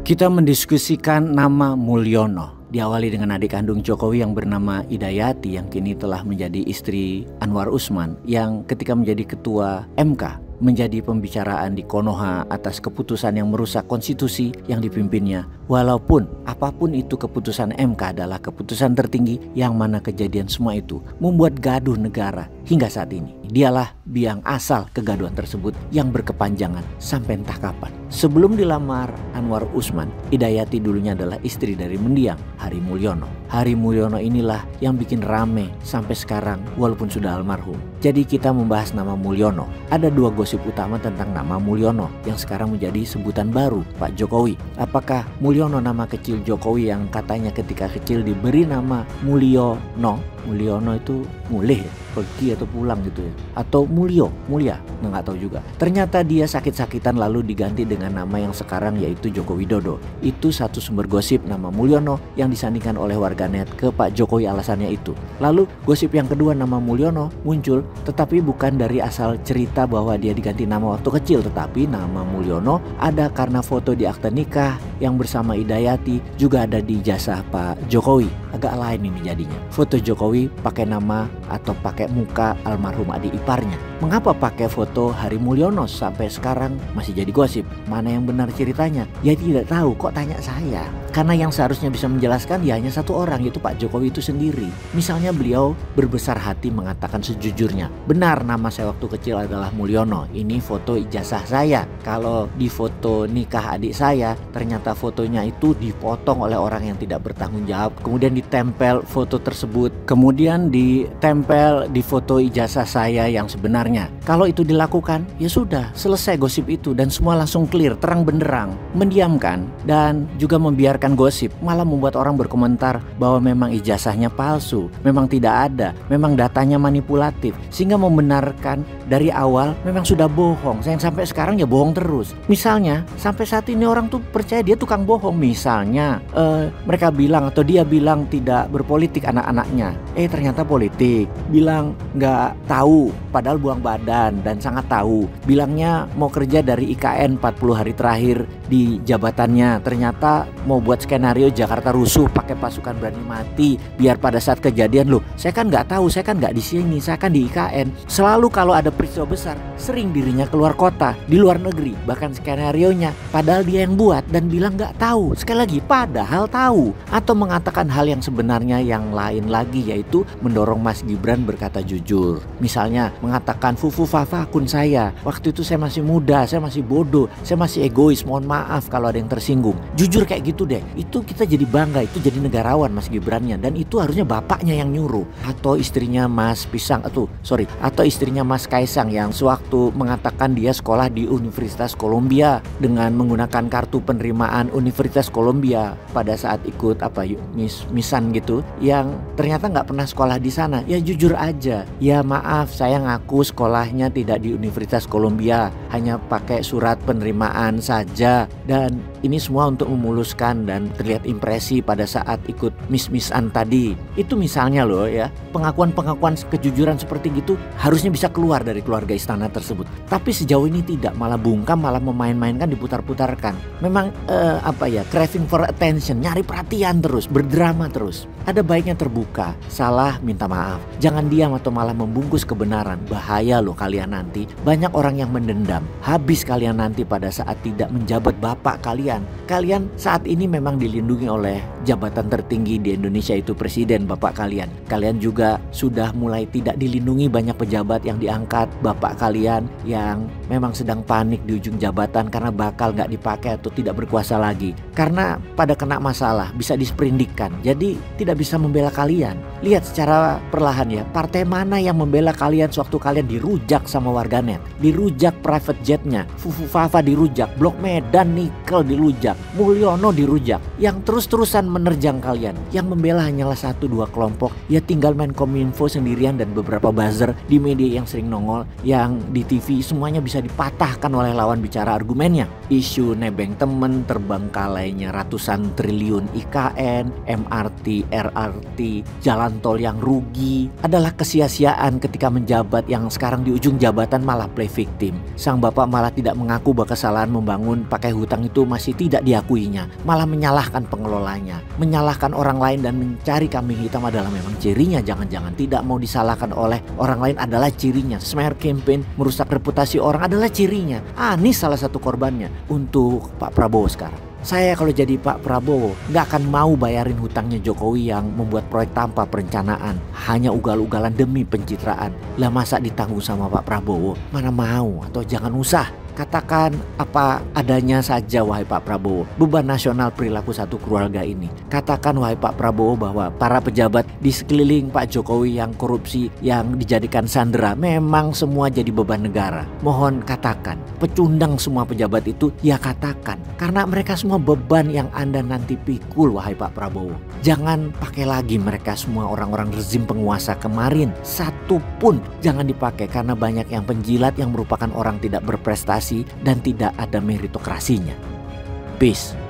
Kita mendiskusikan nama Mulyono. Diawali dengan adik kandung Jokowi yang bernama Idayati yang kini telah menjadi istri Anwar Usman, yang ketika menjadi ketua MK menjadi pembicaraan di Konoha atas keputusan yang merusak konstitusi yang dipimpinnya. Walaupun apapun itu keputusan MK adalah keputusan tertinggi, yang mana kejadian semua itu membuat gaduh negara hingga saat ini. Dialah biang asal kegaduhan tersebut yang berkepanjangan sampai entah kapan. Sebelum dilamar Anwar Usman, Idayati dulunya adalah istri dari mendiang Hari Mulyono. Hari Mulyono inilah yang bikin rame sampai sekarang walaupun sudah almarhum. Jadi kita membahas nama Mulyono. Ada dua gosip utama tentang nama Mulyono yang sekarang menjadi sebutan baru Pak Jokowi. Apakah Mulyono nama kecil Jokowi yang katanya ketika kecil diberi nama Mulyono? Mulyono itu mulih ya, pergi atau pulang gitu ya, atau mulia, nggak tahu juga. Ternyata dia sakit-sakitan lalu diganti dengan nama yang sekarang yaitu Joko Widodo. Itu satu sumber gosip nama Mulyono yang disandingkan oleh warganet ke Pak Jokowi, alasannya itu. Lalu gosip yang kedua nama Mulyono muncul, tetapi bukan dari asal cerita bahwa dia diganti nama waktu kecil, tetapi nama Mulyono ada karena foto di akte nikah yang bersama Idayati juga ada di ijazah Pak Jokowi. Agak lain ini jadinya. Foto Jokowi pakai nama atau pakai muka almarhum adik iparnya. Mengapa pakai foto Hari Mulyono sampai sekarang masih jadi gosip? Mana yang benar ceritanya? Ya tidak tahu, kok tanya saya? Karena yang seharusnya bisa menjelaskan ya hanya satu orang, yaitu Pak Jokowi itu sendiri. Misalnya beliau berbesar hati mengatakan sejujurnya, benar nama saya waktu kecil adalah Mulyono. Ini foto ijazah saya. Kalau di foto nikah adik saya, ternyata fotonya itu dipotong oleh orang yang tidak bertanggung jawab. Kemudian ditempel foto tersebut, kemudian ditempel di foto ijazah saya yang sebenarnya. Kalau itu dilakukan, ya sudah selesai gosip itu dan semua langsung clear, terang benderang. Mendiamkan dan juga membiarkan gosip malah membuat orang berkomentar bahwa memang ijazahnya palsu, memang tidak ada, memang datanya manipulatif, sehingga membenarkan dari awal memang sudah bohong. Sampai sekarang ya bohong terus. Misalnya sampai saat ini orang tuh percaya dia tukang bohong. Misalnya mereka bilang atau dia bilang tidak berpolitik anak-anaknya, ternyata politik. Bilang nggak tahu padahal buang badan dan sangat tahu. Bilangnya mau kerja dari IKN 40 hari terakhir di jabatannya, ternyata mau buat skenario Jakarta rusuh pakai pasukan berani mati biar pada saat kejadian, loh saya kan nggak tahu, saya kan nggak di sini, saya kan di IKN. Selalu kalau ada peristiwa besar sering dirinya keluar kota, di luar negeri, bahkan skenarionya padahal dia yang buat dan bilang nggak tahu. Sekali lagi padahal tahu, atau mengatakan hal yang sebenarnya yang lain lagi, yaitu mendorong Mas Gibran berkata jujur. Misalnya mengatakan fufu fafa akun saya, waktu itu saya masih muda, saya masih bodoh, saya masih egois, mohon maaf kalau ada yang tersinggung. Jujur kayak gitu deh, itu kita jadi bangga, itu jadi negarawan Mas Gibrannya, dan itu harusnya bapaknya yang nyuruh, atau istrinya Mas Pisang atau istrinya Mas Kaisang yang sewaktu mengatakan dia sekolah di Universitas Columbia dengan menggunakan kartu penerimaan Universitas Columbia pada saat ikut misan gitu, yang ternyata nggak pernah sekolah di sana. Ya jujur aja, ya maaf saya ngaku sekolahnya tidak di Universitas Columbia, hanya pakai surat penerimaan saja, dan ini semua untuk memuluskan dan terlihat impresi pada saat ikut misan tadi. Itu misalnya loh ya, pengakuan-pengakuan kejujuran seperti gitu harusnya bisa keluar dari keluarga istana tersebut. Tapi sejauh ini tidak, malah bungkam, malah memain-mainkan, diputar-putarkan. Memang craving for attention, nyari perhatian terus, berdrama terus. Ada baiknya terbuka, salah minta maaf. Jangan diam atau malah membungkus kebenaran. Bahaya loh kalian nanti. Banyak orang yang mendendam. Habis kalian nanti pada saat tidak menjabat bapak kalian. Kalian saat ini memang dilindungi oleh jabatan tertinggi di Indonesia, itu presiden bapak kalian. Kalian juga sudah mulai tidak dilindungi banyak pejabat yang diangkat bapak kalian yang memang sedang panik di ujung jabatan karena bakal nggak dipakai atau tidak berkuasa lagi. Karena pada kena masalah bisa disperindikan. Jadi tidak bisa membela kalian. Lihat secara perlahan ya, partai mana yang membela kalian sewaktu kalian dirujak sama warganet, dirujak private jetnya, Fufu Fafa dirujak, Blok Medan Nikel dirujak, Mulyono dirujak, yang terus-terusan menerjang kalian. Yang membela hanyalah 1-2 kelompok, ya tinggal Menkominfo sendirian dan beberapa buzzer di media yang sering nongol, yang di TV semuanya bisa dipatahkan oleh lawan bicara argumennya. Isu nebeng temen, terbengkalainya ratusan triliun IKN, MRT, RRT, jalan jalan tol yang rugi adalah kesia-siaan ketika menjabat yang sekarang di ujung jabatan malah play victim. Sang bapak malah tidak mengaku bahwa kesalahan membangun pakai hutang itu masih tidak diakuinya, malah menyalahkan pengelolanya, menyalahkan orang lain dan mencari kambing hitam adalah memang cirinya. Jangan-jangan tidak mau disalahkan oleh orang lain adalah cirinya. Smear campaign, merusak reputasi orang adalah cirinya. Anies salah satu korbannya. Untuk Pak Prabowo sekarang, saya kalau jadi Pak Prabowo nggak akan mau bayarin hutangnya Jokowi yang membuat proyek tanpa perencanaan, hanya ugal-ugalan demi pencitraan. Lah masa ditanggung sama Pak Prabowo? Mana mau, atau jangan usah. Katakan apa adanya saja wahai Pak Prabowo, beban nasional perilaku satu keluarga ini. Katakan wahai Pak Prabowo bahwa para pejabat di sekeliling Pak Jokowi yang korupsi, yang dijadikan sandera, memang semua jadi beban negara. Mohon katakan, pecundang semua pejabat itu, ya katakan. Karena mereka semua beban yang Anda nanti pikul wahai Pak Prabowo. Jangan pakai lagi mereka semua orang-orang rezim penguasa kemarin. Satu pun jangan dipakai karena banyak yang penjilat yang merupakan orang tidak berprestasi dan tidak ada meritokrasinya. Peace.